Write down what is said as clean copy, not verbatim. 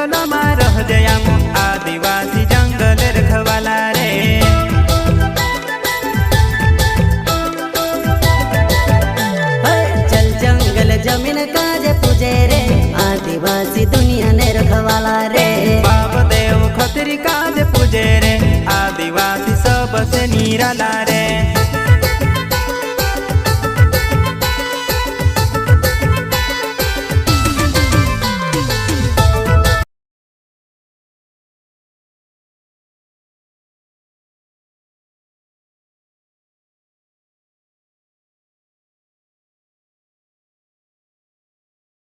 जंगल में रह जया आदिवासी जंगल रखवाला रे। चल जंगल जमीन काजे पूजे रे आदिवासी दुनिया ने रखवाला रे। बाप देव खतरी काज पूजे रे आदिवासी सबसे निराला रे।